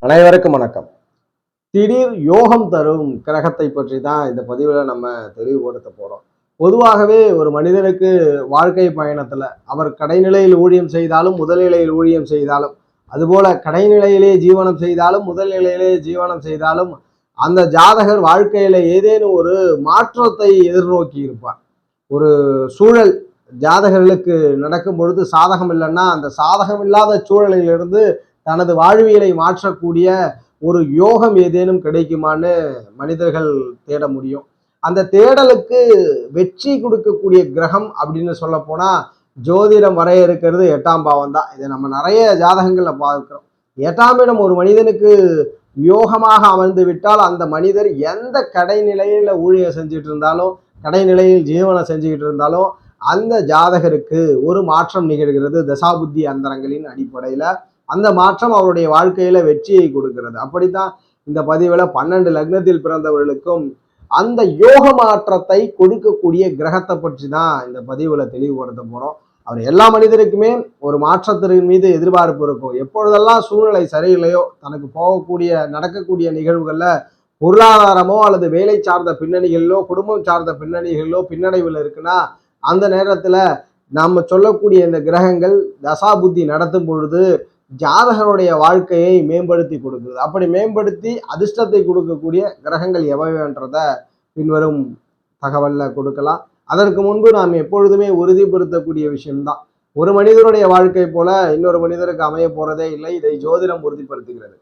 அனைவருக்கும் வணக்கம். திடீர் யோகம் தரும் கிரகத்தை பற்றி தான் இந்த பதிவில் நம்ம தெளிவுபடுத்த போறோம். பொதுவாகவே ஒரு மனிதனுக்கு வாழ்க்கை பயணத்துல அவர் கடைநிலையில் ஊழியம் செய்தாலும் முதல்நிலையில் ஊழியம் செய்தாலும், அதுபோல கடைநிலையிலே ஜீவனம் செய்தாலும் முதல்நிலையிலே ஜீவனம் செய்தாலும், அந்த ஜாதகர் வாழ்க்கையில ஏதேனும் ஒரு மாற்றத்தை எதிர்நோக்கி இருப்பார். ஒரு சூழல் ஜாதகர்களுக்கு நடக்கும் பொழுது சாதகம் இல்லைன்னா அந்த சாதகம் இல்லாத சூழலிலிருந்து தனது வாழ்வியலை மாற்றக்கூடிய ஒரு யோகம் ஏதேனும் கிடைக்குமான்னு மனிதர்கள் தேட முடியும். அந்த தேடலுக்கு வெற்றி கொடுக்கக்கூடிய கிரகம் அப்படின்னு சொல்ல போனா ஜோதிடம் வரையறுக்கிறது 8ஆம் பாவம் தான். இதை நம்ம நிறைய ஜாதகங்கள்ல பார்க்கிறோம். 8ஆம் இடம் ஒரு மனிதனுக்கு யோகமாக அமர்ந்து விட்டால் அந்த மனிதர் எந்த கடைநிலையில ஊழியம் செஞ்சுட்டு இருந்தாலும், கடைநிலையில் ஜீவனம் செஞ்சுக்கிட்டு இருந்தாலும் அந்த ஜாதகருக்கு ஒரு மாற்றம் நிகழ்கிறது தசாபுத்தி அந்தரங்களின் அடிப்படையில. அந்த மாற்றம் அவருடைய வாழ்க்கையில வெற்றியை கொடுக்கிறது. அப்படித்தான் இந்த பதிவுல 12 லக்னத்தில் பிறந்தவர்களுக்கும் அந்த யோக மாற்றத்தை கொடுக்கக்கூடிய கிரகத்தை பற்றி தான் இந்த பதிவுல தெளிவுபடுத்த போறோம். அவர் எல்லா மனிதருக்குமே ஒரு மாற்றத்தின் மீது எதிர்பார்ப்பு இருக்கும். எப்பொழுதெல்லாம் சூழ்நிலை சரியில்லையோ, தனக்கு போகக்கூடிய நடக்கக்கூடிய நிகழ்வுகள்ல பொருளாதாரமோ அல்லது வேலை சார்ந்த பின்னணிகளிலோ குடும்பம் சார்ந்த பின்னணிகளிலோ பின்னடைவில் இருக்குன்னா அந்த நேரத்துல நம்ம சொல்லக்கூடிய இந்த கிரகங்கள் தசாபுத்தி நடத்தும் பொழுது ஜாதகருடைய வாழ்க்கையை மேம்படுத்தி கொடுக்குது. அப்படி மேம்படுத்தி அதிர்ஷ்டத்தை கொடுக்கக்கூடிய கிரகங்கள் எவைன்றத பின்வரும் தகவல்ல கொடுக்கலாம். அதற்கு முன்பு நாம் எப்பொழுதுமே உறுதிப்படுத்தக்கூடிய விஷயம்தான், ஒரு மனிதனுடைய வாழ்க்கை போல இன்னொரு மனிதருக்கு அமைய போறதே இல்லை. இதை ஜோதிடம் உறுதிப்படுத்துகிறது,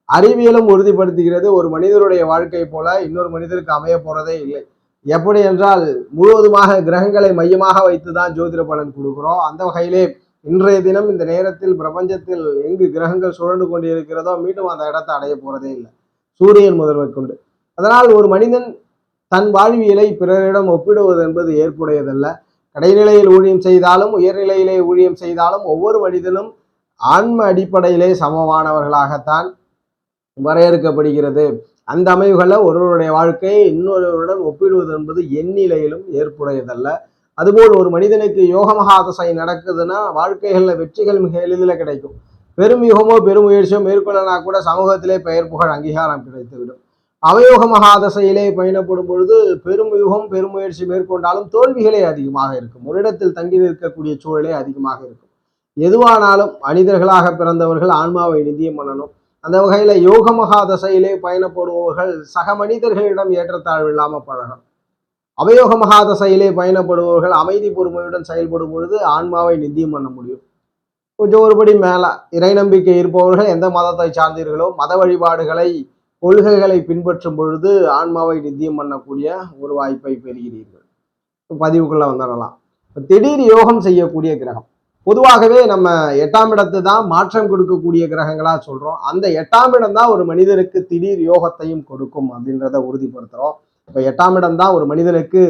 அறிவியலும் உறுதிப்படுத்துகிறது. ஒரு மனிதனுடைய வாழ்க்கை போல இன்னொரு மனிதருக்கு அமைய போறதே இல்லை. எப்படி என்றால் முழுவதுமாக கிரகங்களை மையமாக வைத்துதான் ஜோதிட பலன் கொடுக்கிறோம். அந்த வகையிலே இன்றைய தினம் இந்த நேரத்தில் பிரபஞ்சத்தில் எங்கு கிரகங்கள் சுழன்று கொண்டிருக்கிறதோ மீண்டும் அந்த இடத்தை அடைய போறதே இல்லை, சூரியன் முதல்வர் கொண்டு. அதனால் ஒரு மனிதன் தன் வாழ்வியலை பிறரிடம் ஒப்பிடுவது என்பது ஏற்புடையதல்ல. கடைநிலையில் ஊழியம் செய்தாலும் உயர்நிலையிலே ஊழியம் செய்தாலும் ஒவ்வொரு மனிதனும் ஆன்ம அடிப்படையிலே சமமானவர்களாகத்தான் வரையறுக்கப்படுகிறது. அந்த அமைவுகளில் ஒருவருடைய வாழ்க்கையை இன்னொருவருடன் ஒப்பிடுவது என்பது எந்நிலையிலும் ஏற்புடையதல்ல. அதுபோல் ஒரு மனிதனுக்கு யோக மகாதசை நடக்குதுன்னா வாழ்க்கைகள்ல வெற்றிகள் மிக எளிதில் கிடைக்கும். பெரும் யுகமோ பெரும் முயற்சியோ மேற்கொள்ளனா கூட சமூகத்திலே பெயர் புகழ் அங்கீகாரம் கிடைத்துவிடும். அவயோக மகாதசையிலே பயணப்படும் பொழுது பெரும் யுகம் பெரும் முயற்சி மேற்கொண்டாலும் தோல்விகளே அதிகமாக இருக்கும். ஒரு இடத்தில் தங்கி நிற்கக்கூடிய சூழலே அதிகமாக இருக்கும். எதுவானாலும் மனிதர்களாக பிறந்தவர்கள் ஆன்மாவை நிதியம் பண்ணணும். அந்த வகையில யோக மகாதசையிலே பயணப்படுபவர்கள் சக மனிதர்களிடம் ஏற்றத்தாழ்வு இல்லாம பழகணும். அவயோக மகாதசையிலே பயணப்படுபவர்கள் அமைதி பொறுமையுடன் செயல்படும் பொழுது ஆன்மாவை நித்தியம் பண்ண முடியும். கொஞ்சம் ஒருபடி மேல இறை நம்பிக்கை இருப்பவர்கள் எந்த மதத்தை சார்ந்தீர்களோ மத வழிபாடுகளை கொள்கைகளை பின்பற்றும் பொழுது ஆன்மாவை நித்தியம் பண்ணக்கூடிய ஒரு வாய்ப்பை பெறுகிறீர்கள். பதிவுக்குள்ள வந்துடலாம். திடீர் யோகம் செய்யக்கூடிய கிரகம் பொதுவாகவே நம்ம 8ஆம் இடத்து தான் மாற்றம் கொடுக்கக்கூடிய கிரகங்களா சொல்றோம். அந்த 8ஆம் இடம் தான் ஒரு மனிதனுக்கு திடீர் யோகத்தையும் கொடுக்கும் அப்படின்றத உறுதிப்படுத்துறோம். இப்ப 8ஆம் இடம் தான் ஒரு மனிதனுக்கு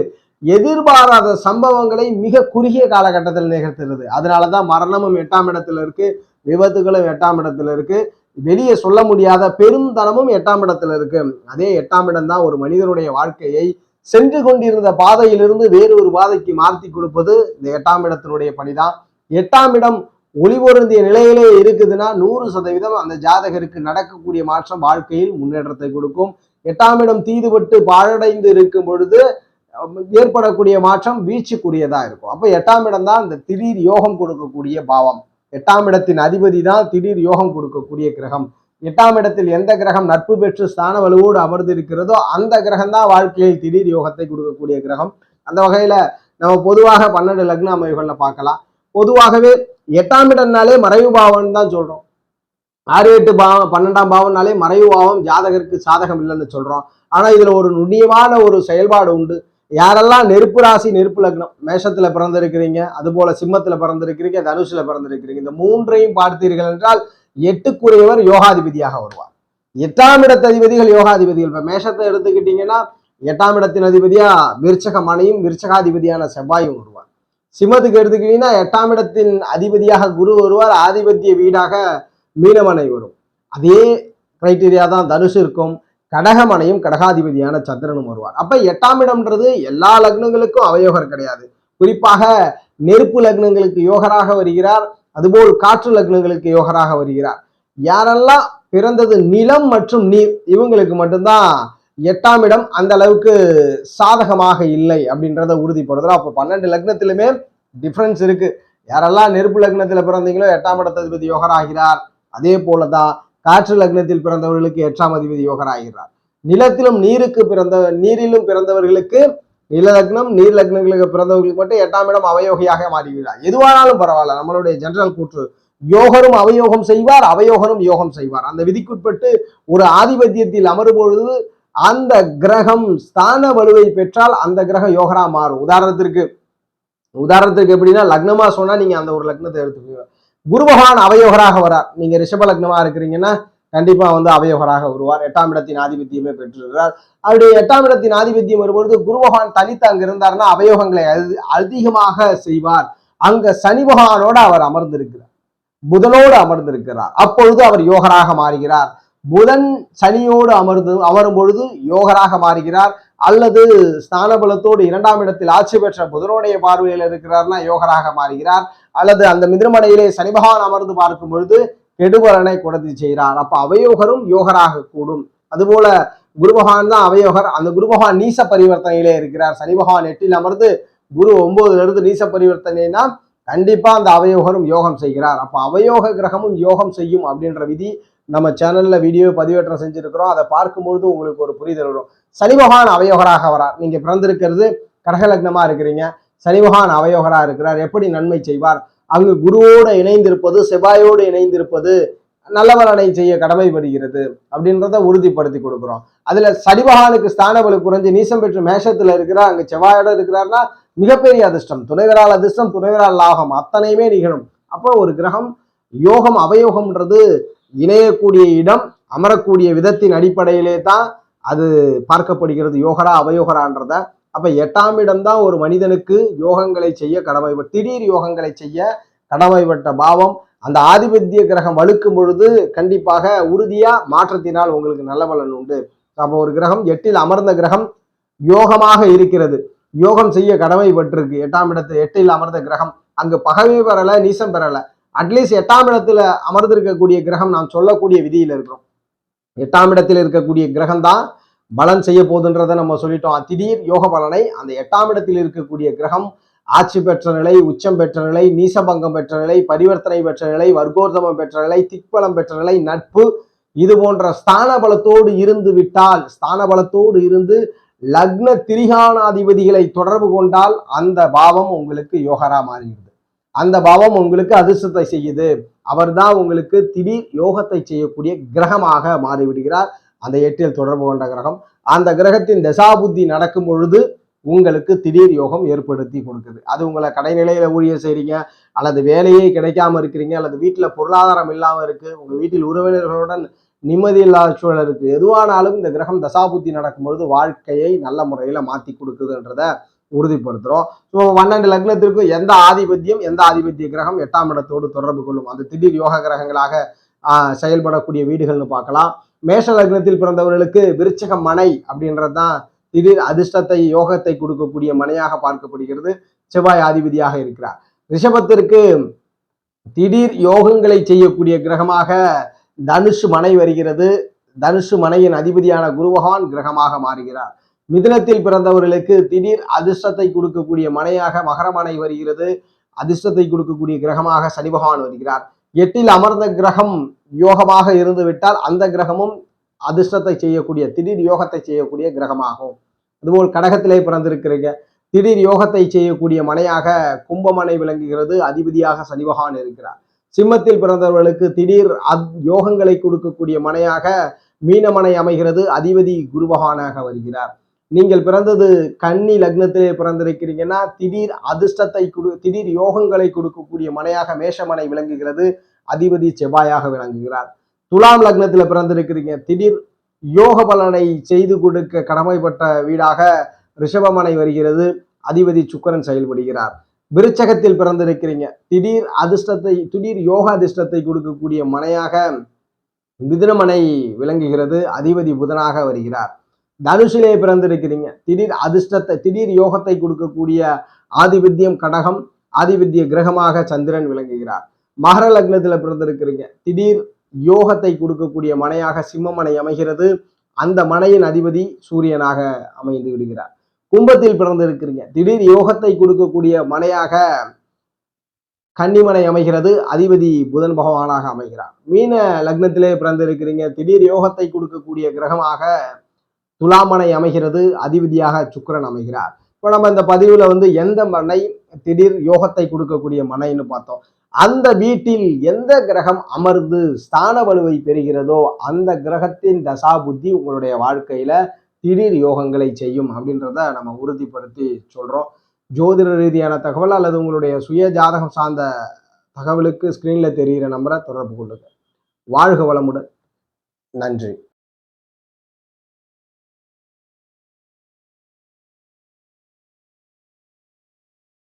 எதிர்பாராத சம்பவங்களை மிக குறுகிய காலகட்டத்தில் நிகழ்த்துறது. அதனாலதான் மரணமும் 8ஆம் இடத்துல இருக்கு, விபத்துகளும் 8ஆம் இடத்துல இருக்கு, வெளியே சொல்ல முடியாத பெருந்தனமும் 8ஆம் இடத்துல இருக்கு. அதே 8ஆம் இடம் தான் ஒரு மனிதனுடைய வாழ்க்கையை சென்று கொண்டிருந்த பாதையிலிருந்து வேறு ஒரு பாதைக்கு மாற்றி கொடுப்பது இந்த 8ஆம் இடத்தினுடைய பணிதான். 8ஆம் இடம் ஒளிபொருந்திய நிலையிலே இருக்குதுன்னா 100% அந்த ஜாதகருக்கு நடக்கக்கூடிய மாற்றம் வாழ்க்கையில் முன்னேற்றத்தை கொடுக்கும். 8ஆம் இடம் தீதுபட்டு பாழடைந்து இருக்கும் பொழுது ஏற்படக்கூடிய மாற்றம் வீழ்ச்சிக்குரியதா இருக்கும். அப்ப 8ஆம் இடம் தான் இந்த திடீர் யோகம் கொடுக்கக்கூடிய பாவம். 8ஆம் இடத்தின் அதிபதி தான் திடீர் யோகம் கொடுக்கக்கூடிய கிரகம். 8ஆம் இடத்தில் எந்த கிரகம் நட்பு பெற்று ஸ்தான வலுவோடு அமர்ந்து இருக்கிறதோ அந்த கிரகம் தான் வாழ்க்கையில் திடீர் யோகத்தை கொடுக்கக்கூடிய கிரகம். அந்த வகையில நம்ம பொதுவாக 12 லக்ன அமைவுகள்ல பார்க்கலாம். பொதுவாகவே 8ஆம் இடம்னாலே மறைவு பாவம் தான் சொல்றோம். 6, 8 பாவம் 12ஆம் பாவம்னாலே மறைவு பாவம், ஜாதகருக்கு சாதகம் இல்லைன்னு சொல்றோம். ஆனா இதுல ஒரு நுண்ணியமான ஒரு செயல்பாடு உண்டு. யாரெல்லாம் நெருப்பு ராசி நெருப்பு லக்னம் மேஷத்துல பிறந்திருக்கிறீங்க, அது போல சிம்மத்துல பிறந்திருக்கிறீங்க, தனுசுல பிறந்திருக்கிறீங்க, இந்த மூன்றையும் பார்த்தீர்கள் என்றால் 8க்குரியவர் யோகாதிபதியாக வருவார். 8ஆம் இடத்து அதிபதிகள் யோகாதிபதிகள். இப்ப மேஷத்தை எடுத்துக்கிட்டீங்கன்னா 8ஆம் இடத்தின் அதிபதியா விருச்சக மனையும் விருச்சகாதிபதியான செவ்வாயும் வருவார். சிம்மத்துக்கு எடுத்துக்கிட்டீங்கன்னா 8ஆம் இடத்தின் அதிபதியாக குரு வருவார், ஆதிபத்திய வீடாக மீனமனை வரும். அதே கிரைட்டீரியா தான் தனுசு இருக்கும். கடகமனையும் கடகாதிபதியான சந்திரனும் வருவார். அப்ப 8ஆம் இடம்ன்றது எல்லா லக்னங்களுக்கும் அவயோகர் கிடையாது. குறிப்பாக நெருப்பு லக்னங்களுக்கு யோகராக வருகிறார், அதுபோல் காற்று லக்னங்களுக்கு யோகராக வருகிறார். யாரெல்லாம் பிறந்தது நிலம் மற்றும் நீர், இவங்களுக்கு மட்டும்தான் 8ஆம் இடம் அந்த அளவுக்கு சாதகமாக இல்லை அப்படின்றத உறுதிப்படுத்துறோம். அப்போ 12 லக்னத்திலுமே டிஃபரன்ஸ் இருக்கு. யாரெல்லாம் நெருப்பு லக்னத்துல பிறந்தீங்களோ 8ஆம் இடத்ததிபதி யோகராகிறார். அதே போலதான் காற்று லக்னத்தில் பிறந்தவர்களுக்கு 8ஆம் அதிபதி யோகராகிறார். நிலத்திலும் நீரிலும் பிறந்தவர்களுக்கு நில லக்னம் நீர் லக்னங்களுக்கு பிறந்தவர்களுக்கு மட்டும் 8ஆம் இடம் அவயோகியாக மாறிவிடுகிறார். எதுவானாலும் பரவாயில்ல, நம்மளுடைய ஜெனரல் கூற்று யோகரும் அவயோகம் செய்வார், அவயோகரும் யோகம் செய்வார். அந்த விதிக்குட்பட்டு ஒரு ஆதிபத்தியத்தில் அமரும் பொழுது அந்த கிரகம் ஸ்தான வலுவை பெற்றால் அந்த கிரகம் யோகரா மாறும். உதாரணத்துக்கு எப்படின்னா, லக்னமா சொன்னா நீங்க அந்த ஒரு லக்னத்தை எடுத்துக்கோங்க. குரு பகவான் அவயோகராக வரார். நீங்க ரிஷப லக்னமா இருக்கிறீங்கன்னா கண்டிப்பா அவயோகராக வருவார். 8ஆம் இடத்தின் ஆதிபத்தியமே பெற்றிருக்கிறார். அப்படி 8ஆம் இடத்தின் ஆதிபத்தியம் வரும்பொழுது குரு பகவான் தனித்து அங்க இருந்தார்னா அவயோகங்களை அதிகமாக செய்வார். அங்க சனி பகவானோட அவர் அமர்ந்திருக்கிறார், புதனோடு அமர்ந்திருக்கிறார். அப்பொழுது அவர் யோகராக மாறுகிறார். புதன் சனியோடு அமரும் பொழுது யோகராக மாறுகிறார். அல்லது ஸ்தான பலத்தோடு 2ஆம் இடத்தில் ஆட்சி பெற்ற புதனுடைய பார்வையில் இருக்கிறார்னா யோகராக மாறுகிறார். அல்லது அந்த மிதிரமனையிலே சனி பகவான் அமர்ந்து பார்க்கும் பொழுது கெடுபலனை கொடுத்து செய்கிறார். அப்ப அவயோகரும் யோகராக கூடும். அதுபோல குரு பகவான் தான் அவயோகர். அந்த குரு பகவான் நீச பரிவர்த்தனையிலே இருக்கிறார். சனி பகவான் 8ல் அமர்ந்து குரு 9ல இருந்து நீச பரிவர்த்தனைனா கண்டிப்பா அந்த அவயோகரும் யோகம் செய்கிறார். அப்ப அவயோக கிரகமும் யோகம் செய்யும் அப்படின்ற விதி நம்ம சேனல்ல வீடியோ பதிவேற்றம் செஞ்சிருக்கிறோம். அதை பார்க்கும்பொழுது உங்களுக்கு ஒரு புரிதல் வரும். சனி பகவான் அவயோகராக வரார். நீங்க பிறந்திருக்கிறது கடக லக்னமா இருக்கிறீங்க, சனி பகவான் அவயோகரா இருக்கிறார். எப்படி நன்மை செய்வார்? அங்கு குருவோடு இணைந்திருப்பது, செவ்வாயோடு இணைந்திருப்பது நல்ல பலனை செய்ய கடமைப்படுகிறது அப்படின்றத உறுதிப்படுத்தி கொடுக்குறோம். அதுல சனி பகவானுக்கு ஸ்தான பலம் குறைஞ்சு நீசம் பெற்று மேஷத்துல இருக்கிறார், அங்க செவ்வாயோட இருக்கிறார்னா மிகப்பெரிய அதிர்ஷ்டம். துணைவரால் அதிர்ஷ்டம், துணைவரால் லாபம் அத்தனையுமே நிகழும். அப்போ ஒரு கிரகம் யோகம் அவயோகம்ன்றது இணையக்கூடிய இடம், அமரக்கூடிய விதத்தின் அடிப்படையிலே தான் அது பார்க்கப்படுகிறது, யோகரா அவயோகரான்றத. அப்ப 8ஆம் இடம் தான் ஒரு மனிதனுக்கு யோகங்களை செய்ய கடமைப்பட்ட, திடீர் யோகங்களை செய்ய கடமைப்பட்ட பாவம். அந்த ஆதிபத்திய கிரகம் வலுக்கும் பொழுது கண்டிப்பாக உறுதியா மாற்றத்தினால் உங்களுக்கு நல்ல பலன் உண்டு. அப்போ ஒரு கிரகம் 8ல் அமர்ந்த கிரகம் யோகமாக இருக்கிறது, யோகம் செய்ய கடமைப்பட்டிருக்கு. 8ஆம் இடத்துல 8ல் அமர்ந்த கிரகம் அங்கு பகவை பெறல, நீசம் பெறல. அட்லீஸ்ட் 8ஆம் இடத்துல அமர்ந்திருக்கக்கூடிய கிரகம் நாம் சொல்லக்கூடிய விதியில் இருக்கிறோம். 8ஆம் இடத்தில் இருக்கக்கூடிய கிரகம் தான் பலன் செய்ய போகுதுன்றதை நம்ம சொல்லிட்டோம். திடீர் யோக பலனை அந்த 8ஆம் இடத்தில் இருக்கக்கூடிய கிரகம் ஆட்சி பெற்ற நிலை, உச்சம் பெற்ற நிலை, நீசபங்கம் பெற்ற நிலை, பரிவர்த்தனை பெற்ற நிலை, வர்க்கோர்தமம் பெற்ற நிலை, திக்பலம் பெற்ற நிலை, நட்பு, இது போன்ற ஸ்தான பலத்தோடு இருந்து விட்டால், ஸ்தான பலத்தோடு இருந்து லக்ன திரிகானாதிபதிகளை தொடர்பு கொண்டால் அந்த பாவம் உங்களுக்கு யோகரா மாறுகிறது. அந்த பாவம் உங்களுக்கு அதிர்ஷ்டத்தை செய்யுது. அவர் தான் உங்களுக்கு திடீர் யோகத்தை செய்யக்கூடிய கிரகமாக மாறிவிடுகிறார். அந்த 8ல் தொடர்பு கொண்ட கிரகம், அந்த கிரகத்தின் தசாபுத்தி நடக்கும் பொழுது உங்களுக்கு திடீர் யோகம் ஏற்படுத்தி கொடுக்குது. அது உங்களை கடைநிலையில ஊழியர் செய்றீங்க, அல்லது வேலையே கிடைக்காம இருக்கிறீங்க, அல்லது வீட்டுல பொருளாதாரம் இல்லாம இருக்கு, உங்க வீட்டில் உறவினர்களுடன் நிம்மதி இல்லாத சூழல் இருக்கு, எதுவானாலும் இந்த கிரகம் தசாபுத்தி நடக்கும் பொழுது வாழ்க்கையை நல்ல முறையில மாத்தி கொடுக்குதுன்றத உறுதிப்படுத்துறோம். ஸோ 12 லக்னத்திற்கு எந்த ஆதிபத்திய கிரகம் 8ஆம் இடத்தோடு தொடர்பு கொள்ளும், அந்த திடீர் யோக கிரகங்களாக செயல்படக்கூடிய வீடுகள்னு பார்க்கலாம். மேஷ லக்னத்தில் பிறந்தவர்களுக்கு விருச்சிக மனை அப்படின்றதுதான் திடீர் அதிர்ஷ்டத்தை யோகத்தை கொடுக்கக்கூடிய மனையாக பார்க்கப்படுகிறது. செவ்வாய் ஆதிபதியாக இருக்கிறார். ரிஷபத்திற்கு திடீர் யோகங்களை செய்யக்கூடிய கிரகமாக தனுஷு மனை வருகிறது. தனுஷு மனையின் அதிபதியான குரு பகவான் கிரகமாக மாறுகிறார். மிதுனத்தில் பிறந்தவர்களுக்கு திடீர் அதிர்ஷ்டத்தை கொடுக்கக்கூடிய மனையாக மகரமனை வருகிறது. அதிர்ஷ்டத்தை கொடுக்கக்கூடிய கிரகமாக சனி பகவான் வருகிறார். 8ல் அமர்ந்த கிரகம் யோகமாக இருந்து விட்டால் அந்த கிரகமும் அதிர்ஷ்டத்தை செய்யக்கூடிய திடீர் யோகத்தை செய்யக்கூடிய கிரகமாகும். அதுபோல் கடகத்திலே பிறந்திருக்கிறீங்க, திடீர் யோகத்தை செய்யக்கூடிய மனையாக கும்பமனை விளங்குகிறது. அதிபதியாக சனி பகவான் இருக்கிறார். சிம்மத்தில் பிறந்தவர்களுக்கு திடீர் யோகங்களை கொடுக்கக்கூடிய மனையாக மீனமனை அமைகிறது. அதிபதி குரு பகவானாக வருகிறார். நீங்கள் பிறந்தது கன்னி லக்னத்திலே பிறந்திருக்கிறீங்கன்னா திடீர் அதிர்ஷ்டத்தை திடீர் யோகங்களை கொடுக்கக்கூடிய மனையாக மேஷமனை விளங்குகிறது. அதிபதி செவ்வாயாக விளங்குகிறார். துலாம் லக்னத்துல பிறந்திருக்கிறீங்க, திடீர் யோக பலனை செய்து கொடுக்க கடமைப்பட்ட வீடாக ரிஷபமனை வருகிறது. அதிபதி சுக்கிரன் செயல்படுகிறார். விருச்சகத்தில் பிறந்திருக்கிறீங்க, திடீர் யோக அதிர்ஷ்டத்தை கொடுக்கக்கூடிய மனையாக மிதுனமனை விளங்குகிறது. அதிபதி புதனாக வருகிறார். தனுஷிலே பிறந்திருக்கிறீங்க, திடீர் யோகத்தை கொடுக்கக்கூடிய ஆதிபத்தியம் கடகம், ஆதிபத்திய கிரகமாக சந்திரன் விளங்குகிறார். மகர லக்னத்துல பிறந்திருக்கிறீங்க, திடீர் யோகத்தை கொடுக்கக்கூடிய மனையாக சிம்மமனை அமைகிறது. அந்த மனையின் அதிபதி சூரியனாக அமைந்து விடுகிறார். கும்பத்தில் பிறந்திருக்கிறீங்க, திடீர் யோகத்தை கொடுக்கக்கூடிய மனையாக கன்னிமனை அமைகிறது. அதிபதி புதன் பகவானாக அமைகிறார். மீன லக்னத்திலே பிறந்திருக்கிறீங்க, திடீர் யோகத்தை கொடுக்கக்கூடிய கிரகமாக துலாமனை அமைகிறது. அதிபதியாக சுக்கிரன் அமைகிறார். இப்போ நம்ம இந்த பதிவுல எந்த மனை திடீர் யோகத்தை கொடுக்கக்கூடிய மனைன்னு பார்த்தோம். அந்த வீட்டில் எந்த கிரகம் அமர்ந்து ஸ்தான வலுவை பெறுகிறதோ அந்த கிரகத்தின் தசா புத்தி உங்களுடைய வாழ்க்கையில திடீர் யோகங்களை செய்யும் அப்படின்றத நம்ம உறுதிப்படுத்தி சொல்றோம். ஜோதிட ரீதியான தகவல் அல்லது உங்களுடைய சுய ஜாதகம் சார்ந்த தகவலுக்கு ஸ்கிரீன்ல தெரிகிற நம்பரை தொடர்பு கொள்ளுங்க. வாழ்க வளமுடன். நன்றி.